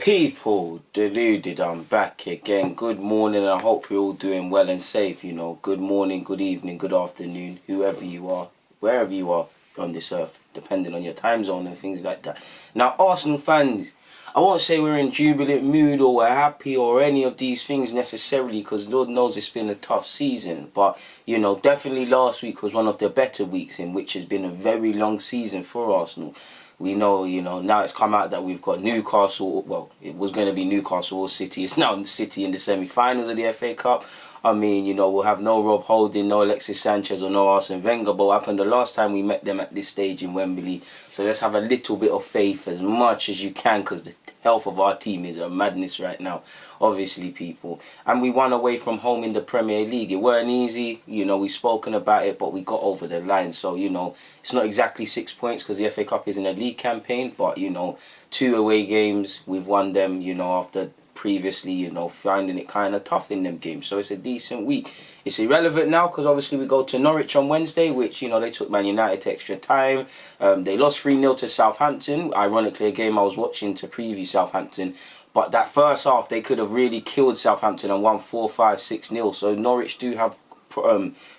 People, Deluded, I'm back again. Good morning, and I hope you're all doing well and safe. You know, good morning, good evening, good afternoon, whoever you are, wherever you are on this earth, depending on your time zone and things like that. Now, Arsenal fans, I won't say we're in jubilant mood or we're happy or any of these things necessarily, because Lord knows it's been a tough season. But, you know, definitely last week was one of the better weeks in which has been a very long season for Arsenal. We know, you know, now it's come out that we've got Newcastle. Well, it was going to be Newcastle or City. It's now City in the semi-finals of the FA Cup. I mean, you know, we'll have no Rob Holding, no Alexis Sanchez or no Arsene Wenger. But what happened the last time we met them at this stage in Wembley? So let's have a little bit of faith as much as you can, because the health of our team is a madness right now, obviously, people. And we won away from home in the Premier League. It weren't easy, you know, we've spoken about it, but we got over the line. So, you know, it's not exactly 6 points because the FA Cup isn't a league campaign, but, you know, 2 away games, we've won them, you know, after previously, you know, finding it kind of tough in them games. So it's a decent week. It's irrelevant now because obviously we go to Norwich on Wednesday, which, you know, they took Man United to extra time. They lost 3-0 to Southampton. Ironically, a game I was watching to preview Southampton. But that first half, they could have really killed Southampton and won 4-5, 6-0. So Norwich do have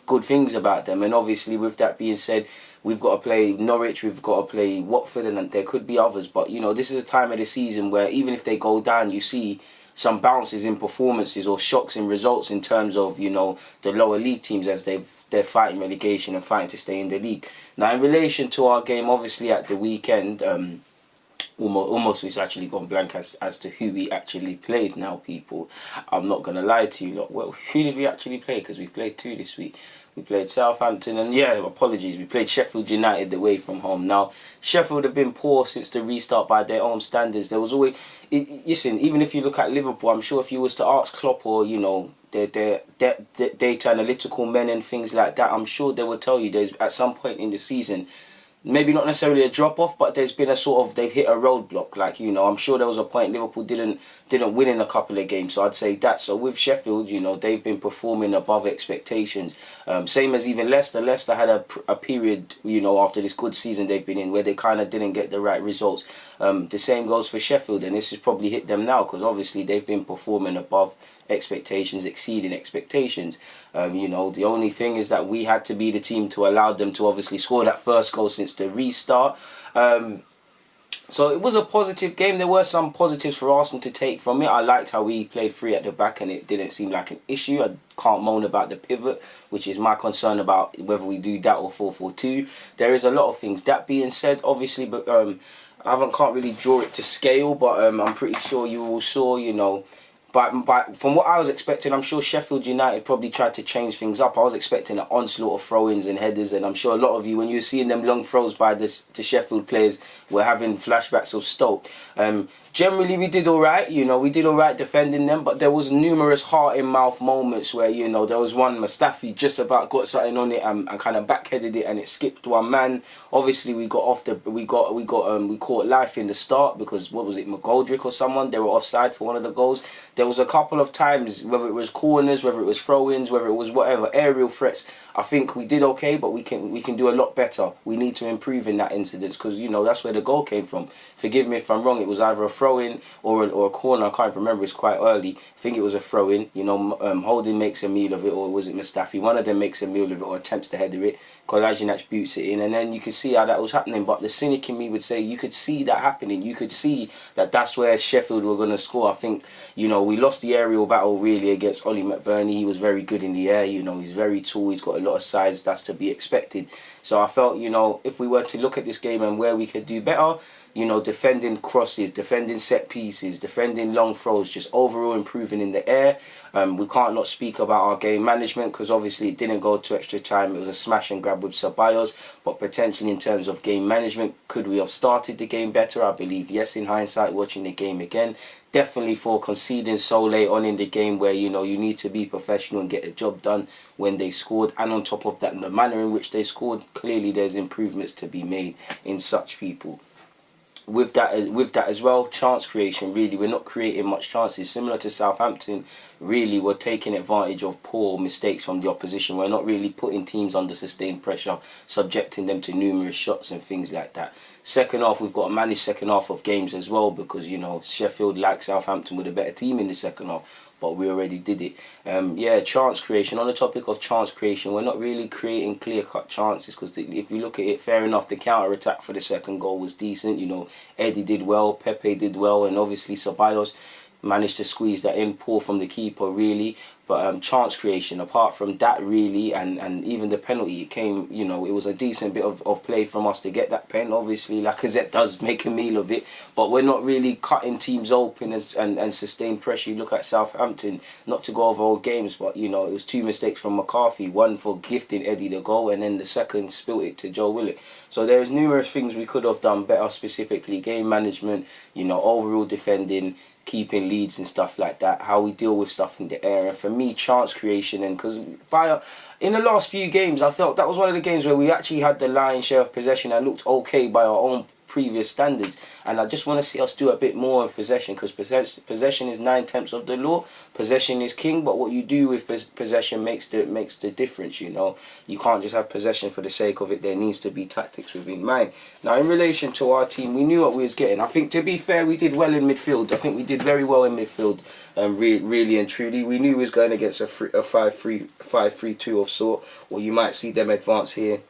good things about them. And obviously, with that being said, we've got to play Norwich, we've got to play Watford, and there could be others. But, you know, this is a time of the season where even if they go down, you see some bounces in performances or shocks in results in terms of, you know, the lower league teams as they're fighting relegation and fighting to stay in the league. Now, in relation to our game, obviously, at the weekend, almost it's actually gone blank as to who we actually played now, people. I'm not going to lie to you lot. Well, who did we actually play? Because we played 2 this week. We played Southampton and, yeah, apologies, we played Sheffield United away from home. Now, Sheffield have been poor since the restart by their own standards. There was always... Listen, even if you look at Liverpool, I'm sure if you was to ask Klopp or, you know, their data analytical men and things like that, I'm sure they would tell you there's at some point in the season, maybe not necessarily a drop-off, but there's been a sort of, they've hit a roadblock. Like, you know, I'm sure there was a point Liverpool didn't win in a couple of games, so I'd say that. So with Sheffield, you know, they've been performing above expectations. Same as even Leicester. Leicester had a period, you know, after this good season they've been in where they kind of didn't get the right results. The same goes for Sheffield, and this has probably hit them now because obviously they've been performing above expectations, exceeding expectations. You know, the only thing is that we had to be the team to allow them to obviously score that first goal since the restart. So it was a positive game. There were some positives for Arsenal to take from it. I liked how we played 3 at the back and it didn't seem like an issue. I can't moan about the pivot, which is my concern about whether we do that or 4-4-2. There is a lot of things. That being said, obviously, but can't really draw it to scale, but I'm pretty sure you all saw, you know, But from what I was expecting, I'm sure Sheffield United probably tried to change things up. I was expecting an onslaught of throw-ins and headers, and I'm sure a lot of you, when you were seeing them long throws by the Sheffield players, were having flashbacks of Stoke. Generally, we did all right. You know, we did all right defending them, but there was numerous heart-in-mouth moments where, you know, there was one Mustafi just about got something on it and kind of backheaded it, and it skipped one man. Obviously, we caught life in the start because what was it, McGoldrick or someone? They were offside for one of the goals. There was a couple of times, whether it was corners, whether it was throw-ins, whether it was whatever, aerial threats. I think we did okay, but we can do a lot better. We need to improve in that incident because, you know, that's where the goal came from. Forgive me if I'm wrong. It was either a throw-in or a corner. I can't remember. It's quite early. I think it was a throw-in. You know, Holding makes a meal of it, or was it Mustafi? One of them makes a meal of it or attempts to header it. Kolasinac boots it in, and then you could see how that was happening. But the cynic in me would say you could see that happening. You could see that that's where Sheffield were going to score. I think, you know, we lost the aerial battle really against Ollie McBurney. He was very good in the air. You know, he's very tall. He's got a lot of size. That's to be expected. So I felt, you know, if we were to look at this game and where we could do better, you know, defending crosses, defending set pieces, defending long throws, just overall improving in the air. We can't not speak about our game management because obviously it didn't go to extra time. It was a smash and grab with Ceballos, but potentially in terms of game management, could we have started the game better? I believe yes, in hindsight, watching the game again. Definitely for conceding so late on in the game where, you know, you need to be professional and get the job done when they scored. And on top of that, the manner in which they scored, clearly there's improvements to be made in such people. With that as well, chance creation, really, we're not creating much chances. Similar to Southampton, really, we're taking advantage of poor mistakes from the opposition. We're not really putting teams under sustained pressure, subjecting them to numerous shots and things like that. Second half, we've got to manage second half of games as well, because, you know, Sheffield, like Southampton, were the better team in the second half. But we already did it. Yeah, chance creation. On the topic of chance creation, we're not really creating clear-cut chances, because if you look at it, fair enough, the counter-attack for the second goal was decent. You know, Eddie did well, PEPE did well, and obviously Ceballos managed to squeeze that in, poor from the keeper, really. But chance creation, apart from that, really, and even the penalty, it came, you know, it was a decent bit of play from us to get that pen. Obviously, Lacazette does make a meal of it, but we're not really cutting teams open and sustain pressure. You look at Southampton, not to go over all games, but, you know, it was 2 mistakes from McCarthy, one for gifting Eddie the goal, and then the second spilt it to Joe Willock. So there's numerous things we could have done better, specifically game management, you know, overall defending, keeping leads and stuff like that, how we deal with stuff in the air. And for me, chance creation, and because in the last few games, I felt that was one of the games where we actually had the lion's share of possession and looked okay by our own previous standards. And I just want to see us do a bit more of possession, because possession is 9/10 of the law. Possession is king, but what you do with possession makes the difference. You know, you can't just have possession for the sake of it. There needs to be tactics within mind. Now, in relation to our team, we knew what we was getting. I think, to be fair, we did well in midfield. I think we did very well in midfield, really and truly. We knew we was going against a 5-3-2 of sort, or you might see them advance here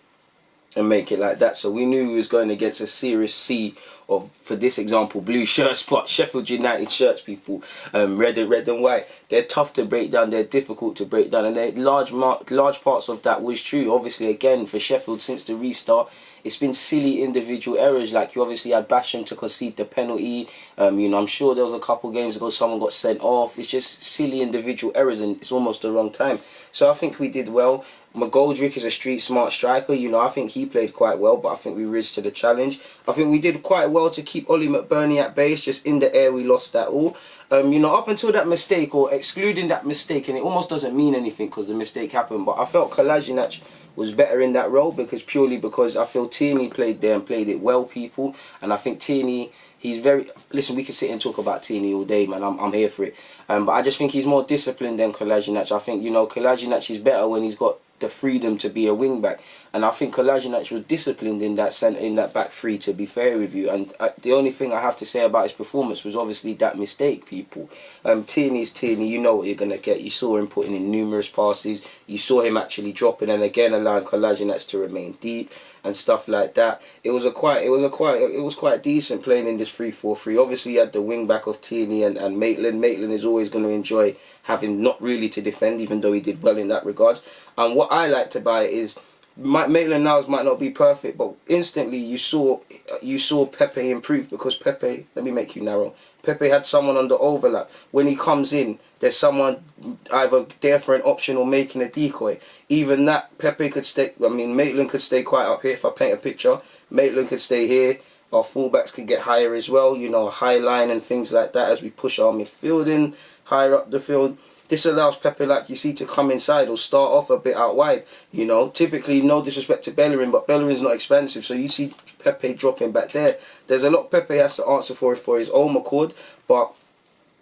and make it like that. So we knew we was going against a serious sea of, for this example, blue shirts, but Sheffield United shirts, people, red and white. They're tough to break down, they're difficult to break down, and large parts of that was true. Obviously, again, for Sheffield, since the restart, it's been silly individual errors. Like, you obviously had Basham to concede the penalty. You know, I'm sure there was a couple games ago someone got sent off. It's just silly individual errors, and it's almost the wrong time. So I think we did well. McGoldrick is a street smart striker. You know, I think he played quite well, but I think we rose to the challenge. I think we did quite well to keep Ollie McBurney at bay. It's just in the air we lost that all. You know, up until that mistake, or excluding that mistake, and it almost doesn't mean anything because the mistake happened, but I felt Kolasinac was better in that role, purely because I feel Tierney played there and played it well, people. And I think Tierney, he's very... Listen, we can sit and talk about Tierney all day, man. I'm here for it. But I just think he's more disciplined than Kolasinac. I think, you know, Kolasinac is better when he's got the freedom to be a wing back, and I think Kolasinac was disciplined in that back three, to be fair with you. And the only thing I have to say about his performance was obviously that mistake, people. Tierney's Tierney, you know what you're gonna get. You saw him putting in numerous passes, you saw him actually dropping, and again allowing Kolasinac to remain deep and stuff like that. It was quite decent playing in this 3-4-3. Obviously, you had the wing back of Tierney and Maitland. Maitland is always going to enjoy having not really to defend, even though he did well in that regards. And what I liked about it is, Maitland now might not be perfect, but instantly you saw PEPE improve, because PEPE, let me make you narrow, PEPE had someone on the overlap. When he comes in, there's someone either there for an option or making a decoy. Even that, PEPE could stay, I mean, Maitland could stay quite up here. If I paint a picture, Maitland could stay here. Our fullbacks could get higher as well, you know, a high line and things like that as we push our midfield in higher up the field. This allows PEPE, like you see, to come inside or start off a bit out wide. You know, typically, no disrespect to Bellerin, but Bellerin's not expensive, so you see PEPE dropping back there. There's a lot PEPE has to answer for his own accord, but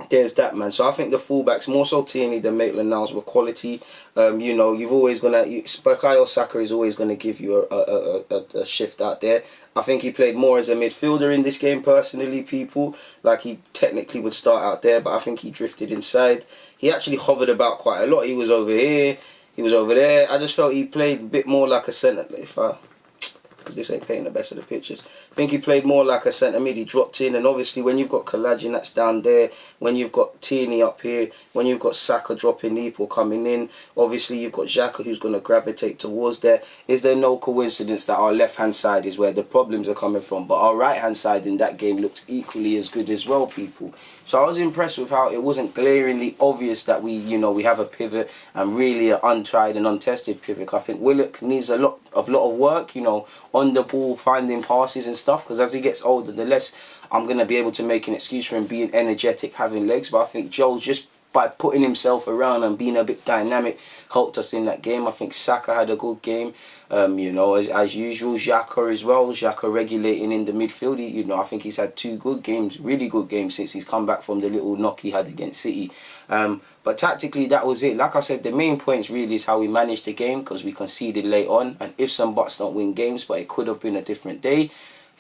there's that, man. So I think the fullbacks, more so Tierney than Maitland Niles, were quality. You know, you've always gonna, Bukayo Saka is always gonna give you a shift out there. I think he played more as a midfielder in this game, personally, people. Like, he technically would start out there, but I think he drifted inside. He actually hovered about quite a lot. He was over here, he was over there. I just felt he played a bit more like a centre. Because this ain't painting the best of the pictures. I think he played more like a centre mid. He dropped in, and obviously when you've got Kolasinac down there, when you've got Tierney up here, when you've got Saka dropping deep or coming in, obviously you've got Xhaka who's going to gravitate towards there. Is there no coincidence that our left-hand side is where the problems are coming from, but our right-hand side in that game looked equally as good as well, people? So I was impressed with how it wasn't glaringly obvious that we have a pivot, and really an untried and untested pivot. I think Willock needs a lot of work, you know, on the ball, finding passes and stuff, because as he gets older, the less I'm going to be able to make an excuse for him being energetic, having legs. But I think Joel, just by putting himself around and being a bit dynamic, helped us in that game. I think Saka had a good game, you know, as usual. Xhaka as well. Xhaka regulating in the midfield. You know, I think he's had 2 good games, really good games, since he's come back from the little knock he had against City. But tactically, that was it. Like I said, the main points really is how we managed the game, because we conceded late on, and ifs and buts don't win games, but it could have been a different day.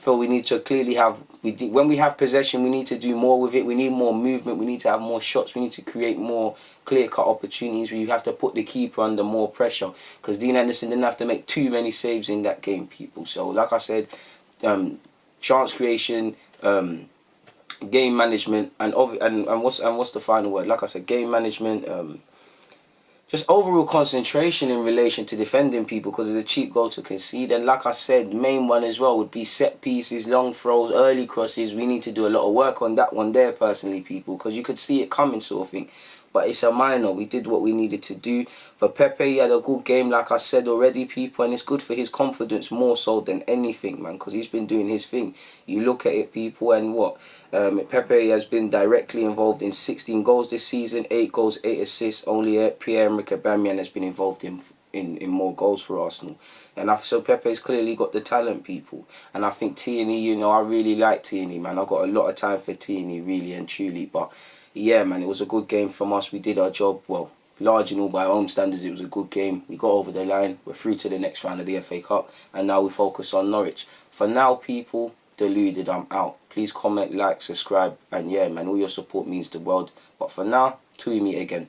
feel we need to clearly have, when we have possession, we need to do more with it. We need more movement. We need to have more shots. We need to create more clear-cut opportunities where you have to put the keeper under more pressure. Because Dean Henderson didn't have to make too many saves in that game, people. So, like I said, chance creation, game management, and what's the final word? Like I said, game management. Just overall concentration in relation to defending people, because it's a cheap goal to concede. And like I said, main one as well would be set pieces, long throws, early crosses. We need to do a lot of work on that one there, personally, people, because you could see it coming, sort of thing. But it's a minor. We did what we needed to do. For PEPE, he had a good game, like I said already, people, and it's good for his confidence more so than anything, man, because he's been doing his thing. You look at it, people, and what? PEPE has been directly involved in 16 goals this season, 8 goals, 8 assists. Only Pierre-Emerick Aubameyang has been involved in more goals for Arsenal. And so Pepe's clearly got the talent, people. And I think TIERNEY, you know, I really like TIERNEY, man. I've got a lot of time for TIERNEY, really and truly. But yeah, man, it was a good game from us. We did our job well. Large and all, by home standards, it was a good game. We got over the line. We're through to the next round of the FA Cup. And now we focus on Norwich. For now, people, Deluded, I'm out. Please comment, like, subscribe. And yeah, man, all your support means the world. But for now, till we meet again.